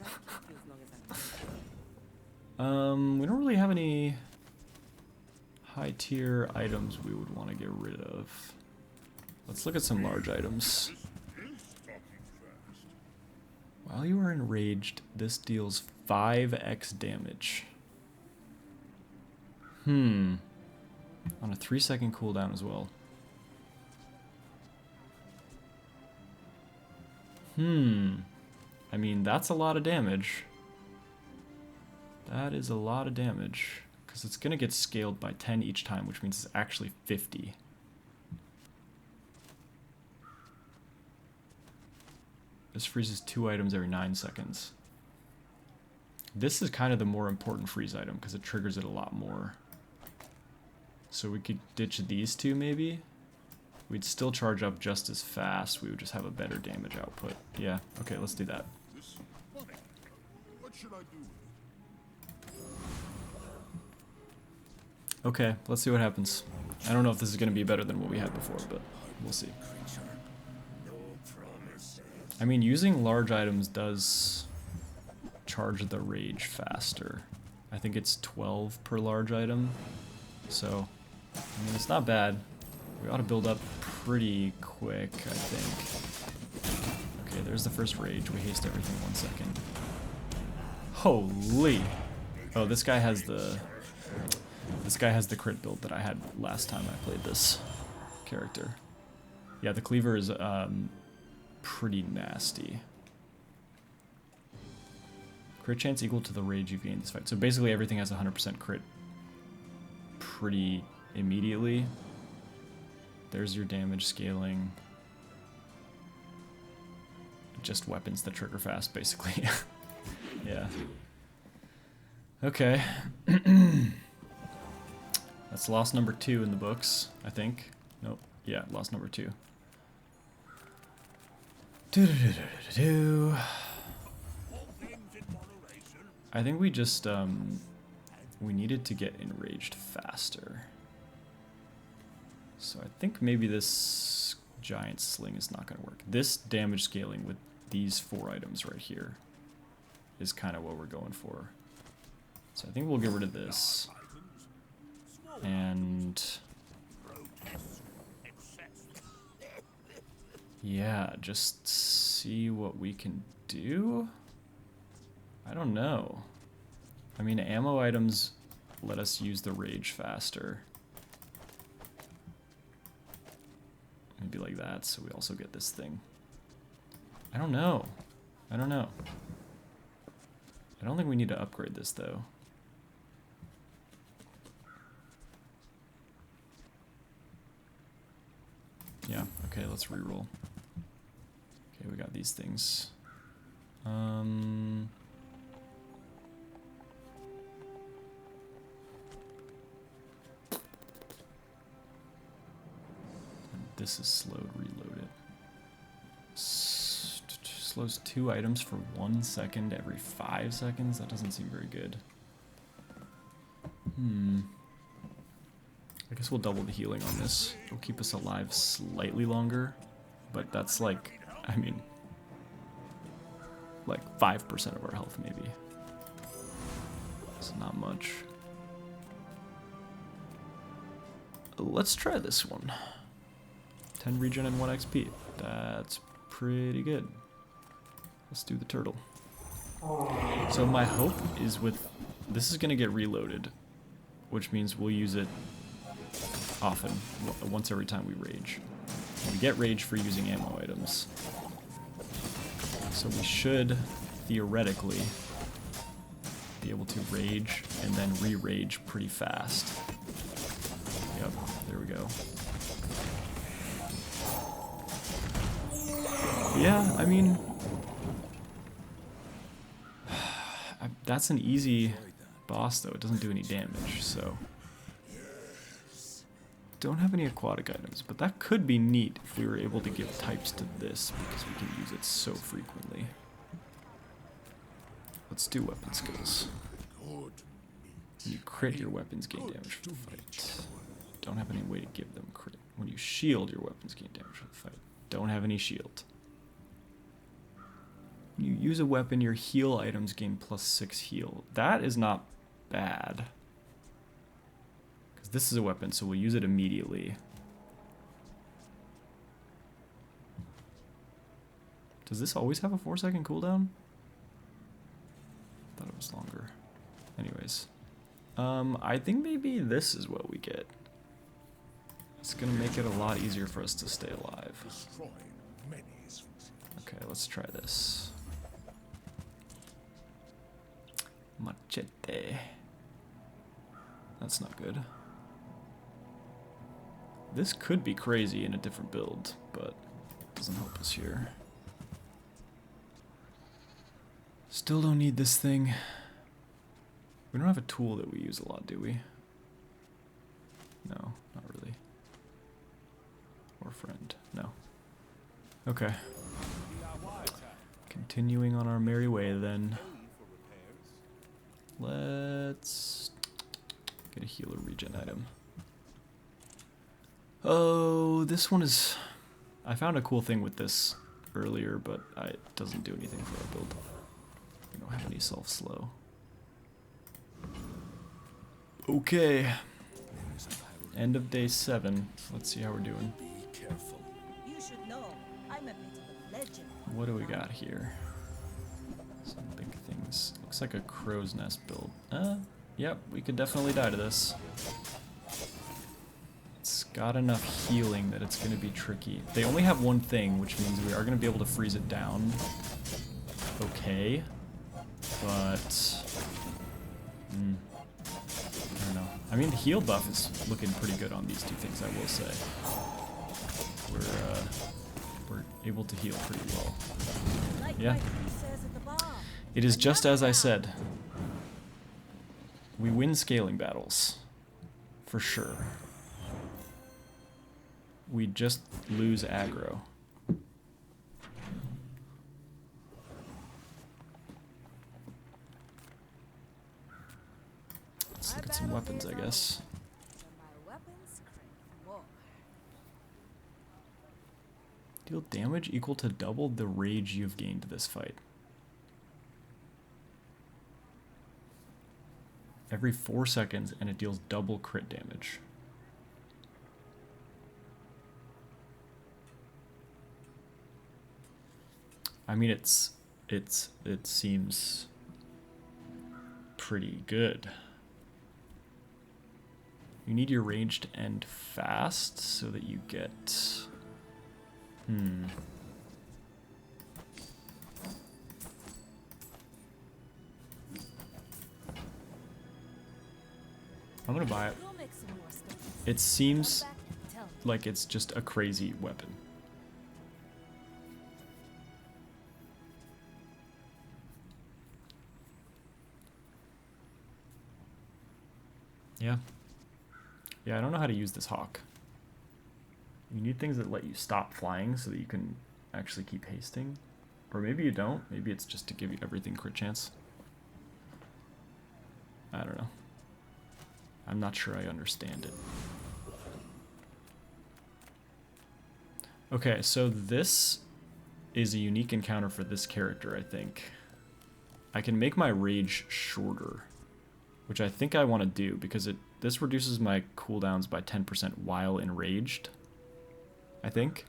Speaker 1: We don't really have any high tier items we would want to get rid of. Let's look at some large items. While you are enraged, this deals 5x damage. On a 3-second cooldown as well. I mean, that's a lot of damage. That is a lot of damage. Because it's going to get scaled by 10 each time, which means it's actually 50. This freezes 2 items every 9 seconds. This is kind of the more important freeze item, because it triggers it a lot more. So we could ditch these 2 maybe. We'd still charge up just as fast. We would just have a better damage output. Yeah, okay, let's do that.
Speaker 2: What should I do?
Speaker 1: Okay, let's see what happens. I don't know if this is going to be better than what we had before, but we'll see. I mean, using large items does charge the rage faster. I I think it's 12 per large item. So, I mean, it's not bad. We ought to build up pretty quick, I think. Okay, there's the first rage. We haste everything 1 second. Holy! Oh, this guy has the crit build that I had last time I played this character. Yeah, the cleaver is pretty nasty. Crit chance equal to the rage you've gained this fight. So basically everything has 100% crit pretty immediately. There's your damage scaling. Just weapons that trigger fast, basically. Yeah. Okay. That's loss number 2 in the books, I think. Nope. Yeah, loss number 2. I think we just, we needed to get enraged faster. So I think maybe this giant sling is not going to work. This damage scaling with these 4 items right here is kind of what we're going for. So I think we'll get rid of this. And yeah, just see what we can do. I don't know. I mean, ammo items let us use the rage faster. Maybe like that, so we also get this thing. I don't know. I don't know. I don't think we need to upgrade this, though. Yeah, okay, let's reroll. Okay, we got these things. This is slowed, reload it. Slows 2 items for 1 second every 5 seconds? That doesn't seem very good. I guess we'll double the healing on this. It'll keep us alive slightly longer, but that's like, I mean, like 5% of our health maybe. It's not much. Let's try this one. 10 regen and 1 XP. That's pretty good. Let's do the turtle. So my hope is with... This is going to get reloaded, which means we'll use it often, once every time we rage. We get rage for using ammo items. So we should, theoretically, be able to rage and then re-rage pretty fast. Yep, there we go. Yeah, I mean... That's an easy boss, though. It doesn't do any damage, so... Don't have any aquatic items, but that could be neat if we were able to give types to this, because we can use it so frequently. Let's do weapon skills. When you crit, your weapons gain damage for the fight. Don't have any way to give them crit. When you shield, your weapons gain damage for the fight. Don't have any shield. When you use a weapon, your heal items gain +6 heal. That is not bad. Because this is a weapon, so we'll use it immediately. Does this always have a 4-second cooldown? I thought it was longer. Anyways. I think maybe this is what we get. It's gonna make it a lot easier for us to stay alive. Okay, let's try this. Machete. That's not good. This could be crazy in a different build, but it doesn't help us here. Still don't need this thing. We don't have a tool that we use a lot, do we? No, not really. Or friend, no. Okay. Continuing on our merry way then. Let's get a healer regen item. Oh, this one is... I found a cool thing with this earlier, but it doesn't do anything for our build. We don't have any self-slow. Okay. End of day 7. Let's see how we're doing.
Speaker 2: Be careful.
Speaker 4: You should know, I'm a bit of a legend.
Speaker 1: What do we got here? Some big things. Looks like a crow's nest build. Yep, we could definitely die to this. It's got enough healing that it's going to be tricky. They only have one thing, which means we are going to be able to freeze it down. Okay. But... I don't know. I mean, the heal buff is looking pretty good on these two things, I will say. We're able to heal pretty well.
Speaker 4: Like
Speaker 1: Yeah.
Speaker 4: my friend says at the bar.
Speaker 1: It is just as I said. We win scaling battles. For sure. We just lose aggro. Let's look at some weapons, I guess.
Speaker 4: My weapons crave more.
Speaker 1: Deal damage equal to double the rage you've gained this fight. Every 4 seconds, and it deals double crit damage. I mean, it seems pretty good. You need your rage to end fast so that you get... I'm gonna buy it.
Speaker 4: We'll make some more stones.
Speaker 1: It seems
Speaker 4: Come back and tell me.
Speaker 1: like it's just a crazy weapon. Yeah. Yeah, I don't know how to use this hawk. You need things that let you stop flying so that you can actually keep hasting. Or maybe you don't. Maybe it's just to give you everything crit chance. I don't know. I'm not sure I understand it. Okay, so this is a unique encounter for this character, I think. I can make my rage shorter, which I think I want to do because this reduces my cooldowns by 10% while enraged, I think.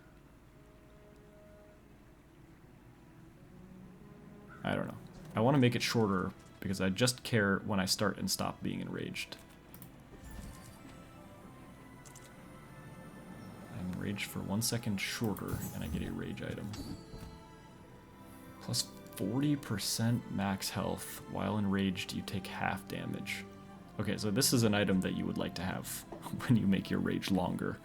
Speaker 1: I don't know. I want to make it shorter because I just care when I start and stop being enraged. I'm enraged for 1 second shorter, and I get a rage item. Plus 40% max health. While enraged, you take half damage. Okay, so this is an item that you would like to have when you make your rage longer.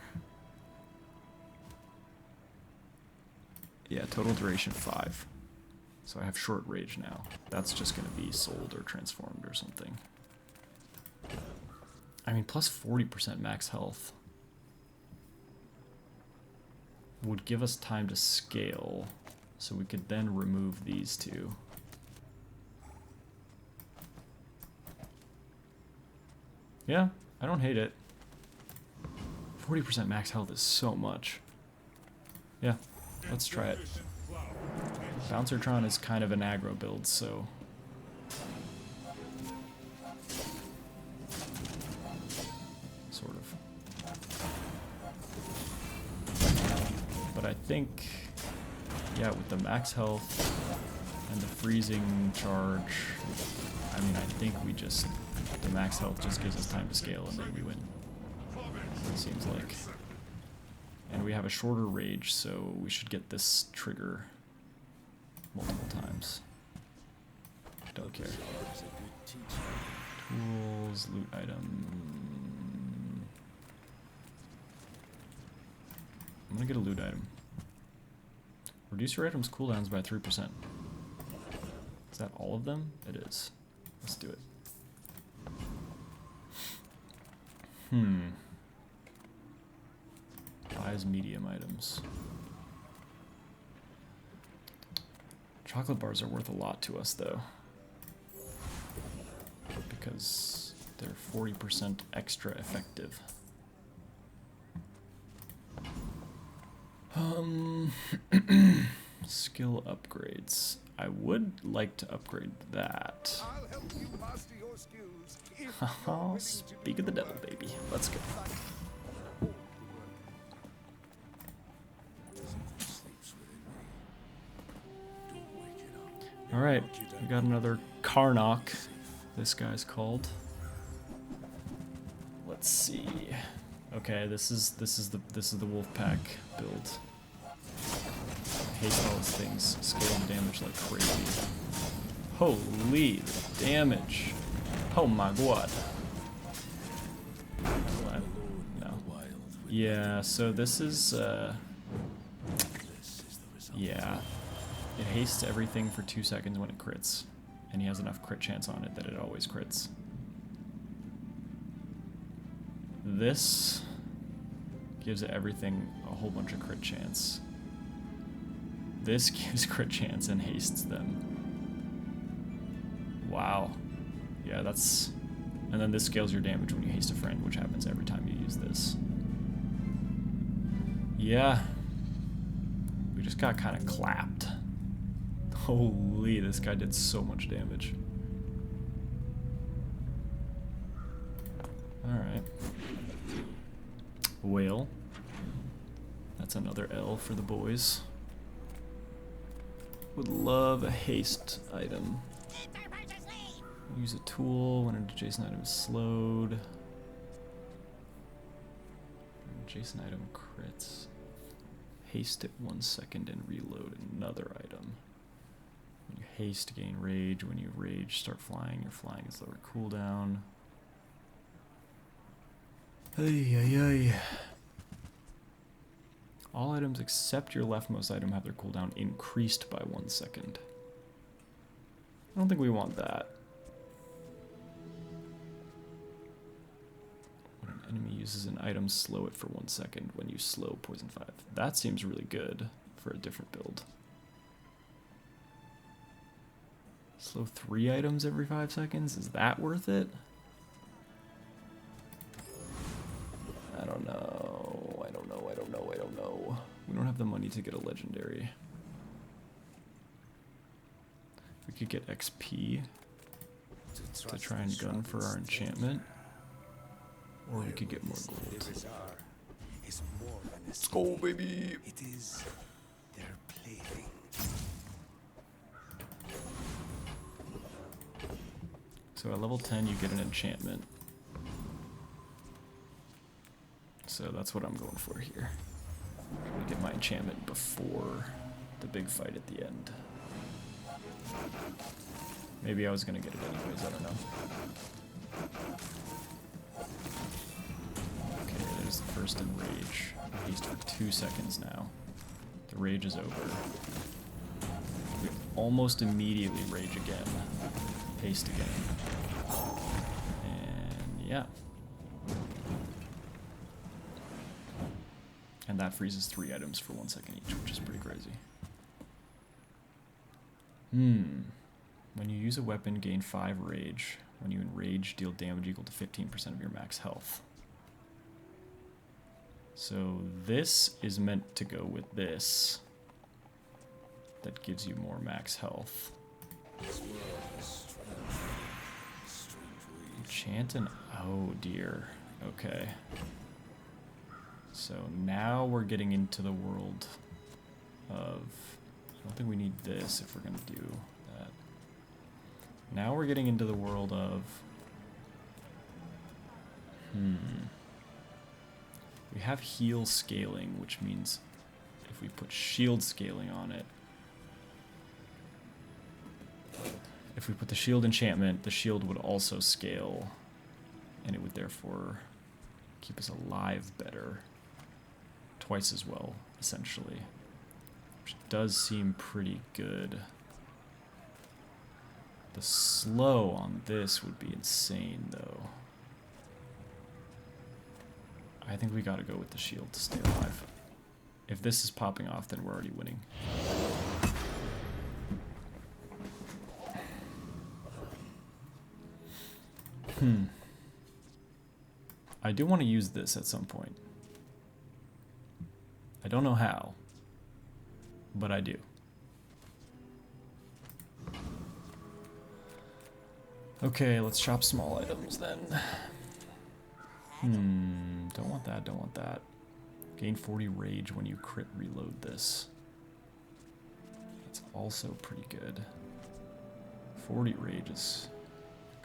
Speaker 1: Yeah, total duration 5. So I have short rage now. That's just going to be sold or transformed or something. I mean, plus 40% max health would give us time to scale, so we could then remove these two. Yeah, I don't hate it. 40% max health is so much. Yeah, let's try it. Bouncertron is kind of an aggro build, so... sort of. But I think, yeah, with the max health and the freezing charge, I mean, I think we just... the max health just gives us time to scale and then we win. It seems like. And we have a shorter rage, so we should get this trigger multiple times. Don't care. Tools, loot item. I'm gonna get a loot item. Reduce your items cooldowns by 3%. Is that all of them? It is. Let's do it. Buys medium items. Chocolate bars are worth a lot to us, though. Because they're 40% extra effective. Skill upgrades. I would like to upgrade that.
Speaker 2: I'll help you master your skills. If you're
Speaker 1: Oh,
Speaker 2: willing to
Speaker 1: speak
Speaker 2: do
Speaker 1: of the devil,
Speaker 2: that.
Speaker 1: baby. Let's go.
Speaker 2: Sleeps within me. Don't wake it up.
Speaker 1: Alright, we got another Karnak. This guy's called. Let's see. Okay, this is the wolf pack build. I hate all these things. Scale the damage like crazy. Holy damage. Oh my god. No. Yeah, so this is yeah. It hastes everything for 2 seconds when it crits. And he has enough crit chance on it that it always crits. This gives everything a whole bunch of crit chance. This gives crit chance and hastes them. Wow. Yeah, that's... And then this scales your damage when you haste a friend, which happens every time you use this. Yeah. We just got kind of clapped. Holy, this guy did so much damage. Alright. Whale. That's another L for the boys. Would love a haste item. Use a tool when an adjacent item is slowed. An adjacent item crits. Haste it 1 second and reload another item. When you haste, gain rage. When you rage, start flying. Your flying is lower cooldown. Ay, ay, ay. All items except your leftmost item have their cooldown increased by 1 second. I don't think we want that. When an enemy uses an item, slow it for 1 second. When you slow, poison 5. That seems really good for a different build. Slow 3 items every 5 seconds? Is that worth it? I don't know. I don't know. I don't know. I don't know. We don't have the money to get a legendary. We could get XP to try and gun for our enchantment. Or we could get more gold. Let's go, baby!
Speaker 2: It is their plaything.
Speaker 1: So at level 10 you get an enchantment. So that's what I'm going for here. I'm gonna get my enchantment before the big fight at the end. Maybe I was gonna get it anyways, I don't know. Okay, there's the first enrage. Haste for 2 seconds now. The rage is over. We almost immediately rage again. Haste again. And yeah. And that freezes 3 items for 1 second each, which is pretty crazy. When you use a weapon, gain 5 rage. When you enrage, deal damage equal to 15% of your max health. So this is meant to go with this. That gives you more max health. Enchant and... oh dear. Okay. So now we're getting into the world of... I don't think we need this if we're going to do that. Now we're getting into the world of... We have heal scaling, which means if we put shield scaling on it... If we put the shield enchantment, the shield would also scale, and it would therefore keep us alive better. Twice as well, essentially. Which does seem pretty good. The slow on this would be insane, though. I think we gotta go with the shield to stay alive. If this is popping off, then we're already winning. I do want to use this at some point. I don't know how, but I do. Okay, let's chop small items then. Don't want that, don't want that. Gain 40 rage when you crit reload this. That's also pretty good. 40 rage is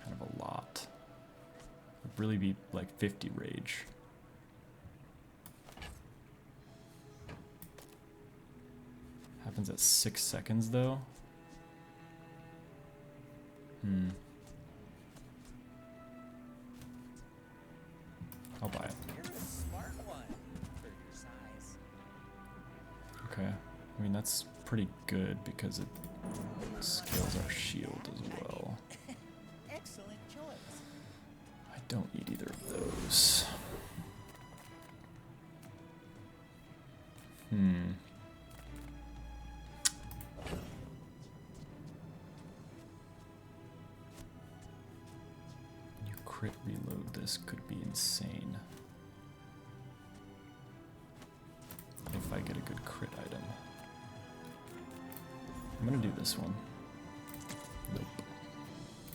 Speaker 1: kind of a lot. Would really be like 50 rage. Happens at 6 seconds though. I'll buy it.
Speaker 5: You're a smart one for your size.
Speaker 1: Okay. I mean, that's pretty good because it scales our shield as well.
Speaker 5: Excellent choice.
Speaker 1: I don't need either of those. You crit reload this could be insane. If I get a good crit item. I'm gonna do this one. Nope.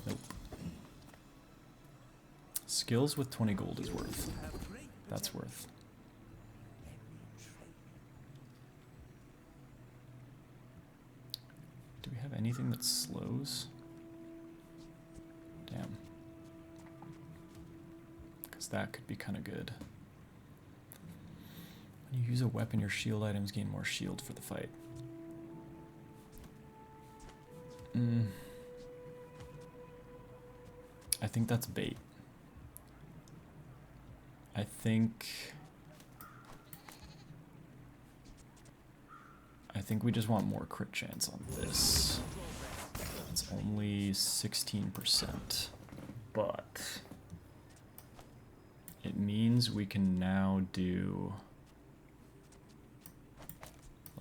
Speaker 1: Nope. Skills with 20 gold is worth. That's worth. Do we have anything that slows? Damn. Because that could be kind of good. When you use a weapon, your shield items gain more shield for the fight. I think that's bait. I think we just want more crit chance on this. It's only 16%, but it means we can now do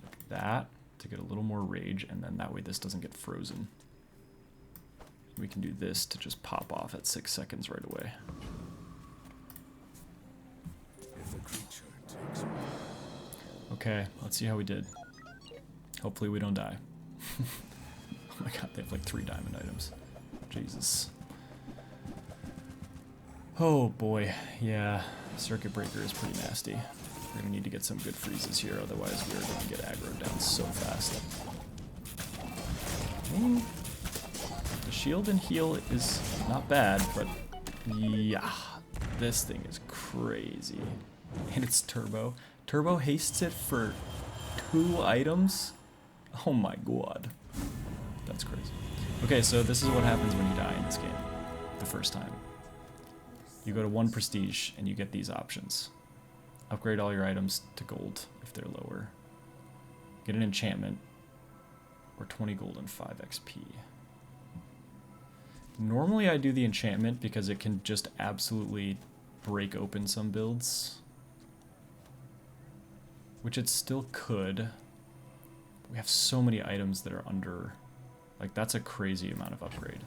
Speaker 1: like that to get a little more rage, and then that way this doesn't get frozen. We can do this to just pop off at 6 seconds right away.
Speaker 2: If a creature takes
Speaker 1: Okay, let's see how we did. Hopefully we don't die. Oh my god, they have like 3 diamond items. Jesus. Oh boy, yeah, Circuit Breaker is pretty nasty. We're gonna need to get some good freezes here, otherwise we're gonna get aggroed down so fast. I mean, the shield and heal is not bad, but yeah, this thing is crazy. And it's turbo. Turbo hastes it for 2 items? Oh my god. That's crazy. Okay, so this is what happens when you die in this game. The first time. You go to 1 prestige and you get these options. Upgrade all your items to gold if they're lower. Get an enchantment. Or 20 gold and 5 XP. Normally I do the enchantment because it can just absolutely break open some builds. Which it still could. We have so many items that are under, like that's a crazy amount of upgrade.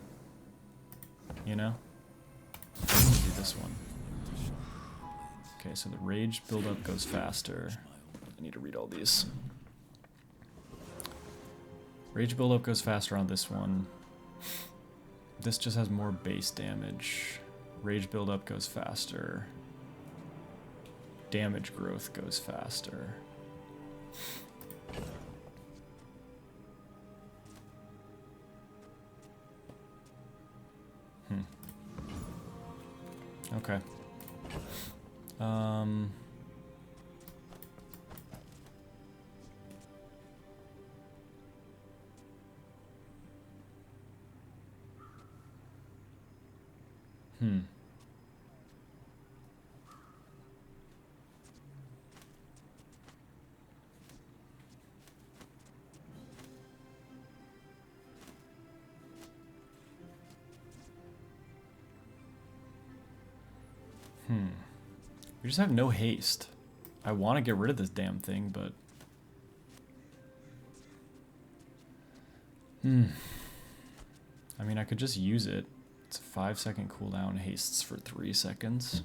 Speaker 1: You know? Let's do this one. Okay, so the rage buildup goes faster. I need to read all these. Rage buildup goes faster on this one. This just has more base damage. Rage buildup goes faster. Damage growth goes faster. Okay. We just have no haste. I want to get rid of this damn thing, but... I mean, I could just use it. It's a 5-second cooldown, hastes for 3 seconds.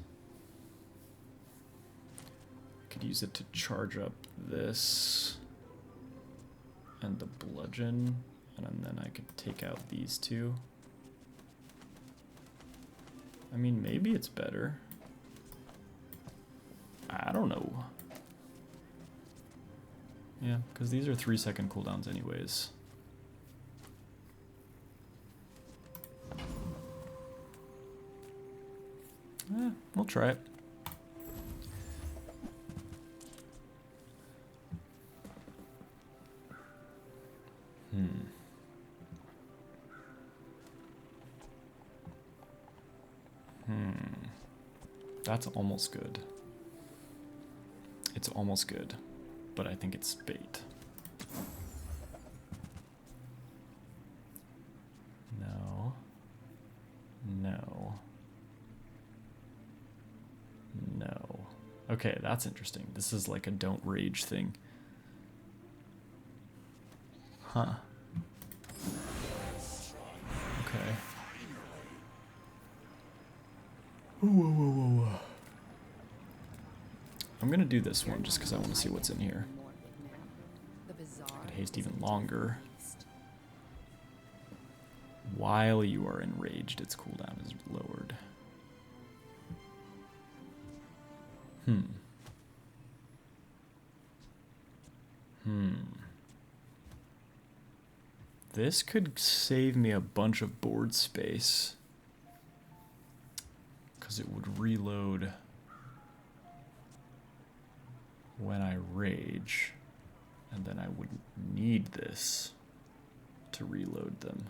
Speaker 1: I could use it to charge up this and the bludgeon, and then I could take out these 2. I mean, maybe it's better. I don't know. Yeah, because these are 3-second cooldowns anyways. We'll try it. That's almost good. It's almost good, but I think it's bait. No. No. No. Okay, that's interesting. This is like a don't rage thing. Huh. Okay. Whoa, whoa, whoa, whoa. I'm gonna do this one just because I want to see what's in here.
Speaker 4: The Bazaar
Speaker 1: Could haste even longer. While you are enraged, its cooldown is lowered. This could save me a bunch of board space. Because it would reload when I rage. And then I wouldn't need this to reload them.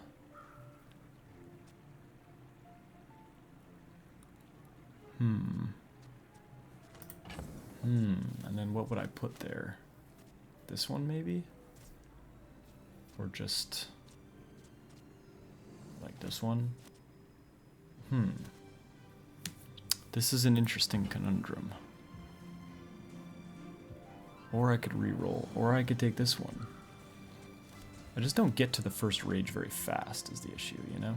Speaker 1: And then what would I put there? This one maybe? Or just like this one? This is an interesting conundrum. Or I could re-roll, or I could take this one. I just don't get to the first rage very fast is the issue, you know?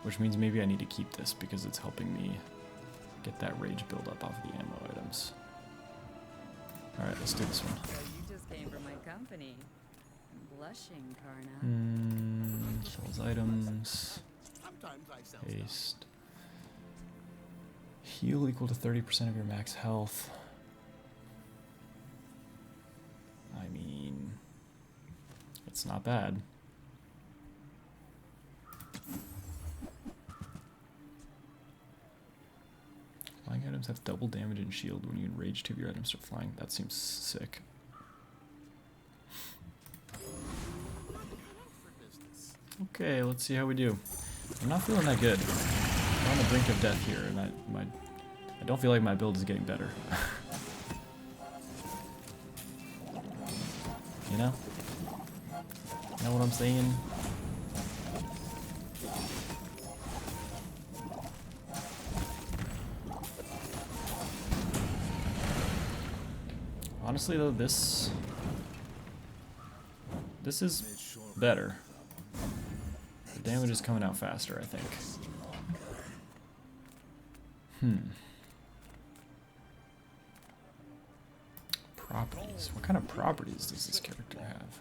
Speaker 1: Which means maybe I need to keep this because it's helping me get that rage build up off the ammo items. Alright, let's do this one.
Speaker 6: So you just came from my company. I'm blushing, Karna.
Speaker 1: Sells items.
Speaker 2: Sometimes I sell
Speaker 1: Haste. Heal equal to 30% of your max health. I mean, it's not bad. Flying items have double damage and shield when you enrage 2 of your items start flying. That seems sick. Okay, let's see how we do. I'm not feeling that good. I'm on the brink of death here, and I don't feel like my build is getting better. You know? Know what I'm saying? Honestly though, this is better. The damage is coming out faster, I think. Properties. What kind of properties does this character have?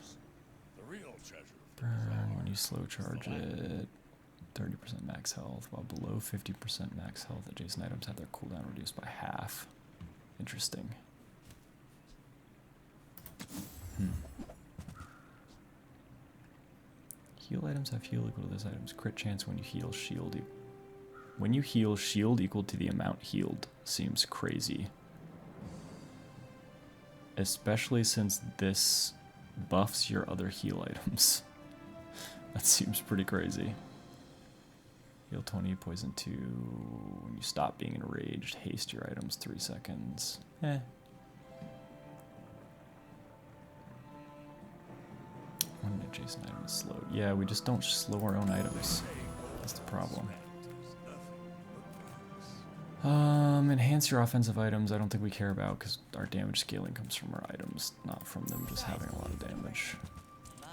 Speaker 2: the real treasure.
Speaker 1: Burn when you slow charge it. 30% max health, while below 50% max health, adjacent items have their cooldown reduced by half. Interesting. Heal items have heal equal to this item's crit chance when you heal shield. When you heal shield equal to the amount healed seems crazy. Especially since this buffs your other heal items. That seems pretty crazy. Heal 20, poison 2. When you stop being enraged, haste your items 3 seconds. Eh. When an adjacent item is slowed. Yeah, we just don't slow our own items. That's the problem. Enhance your offensive items. I don't think we care about because our damage scaling comes from our items, not from them just having a lot of damage.
Speaker 5: Mine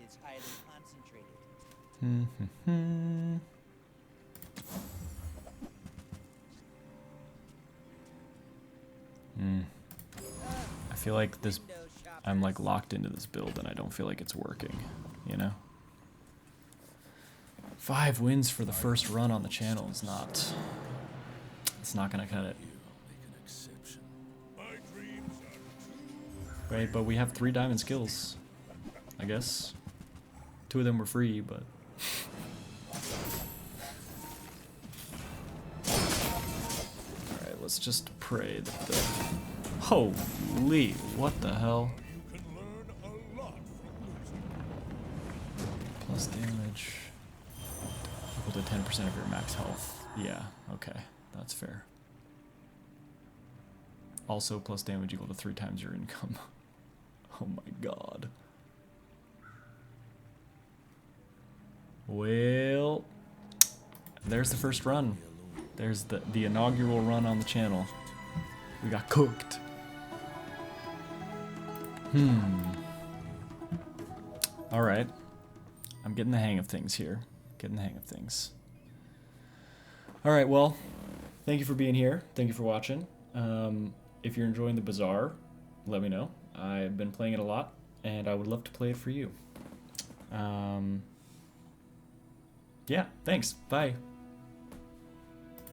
Speaker 5: is highly concentrated.
Speaker 1: I feel like this, I'm like locked into this build and I don't feel like it's working, you know? 5 wins for the first run on the channel is not... It's not gonna cut it.
Speaker 2: Make an exception.
Speaker 1: Right, but we have 3 diamond skills, I guess. 2 of them were free, but... Alright, let's just pray that the... Holy, what the hell?
Speaker 2: You can learn a lot from losing.
Speaker 1: Plus damage. Equal to 10% of your max health. Yeah, okay, that's fair. Also, plus damage equal to 3 times your income. Oh my god. Well, there's the first run. There's the inaugural run on the channel. We got cooked. Alright. I'm getting the hang of things here. Getting the hang of things. Alright, well, thank you for being here. Thank you for watching. If you're enjoying the Bazaar, let me know. I've been playing it a lot, and I would love to play it for you. Yeah, thanks. Bye.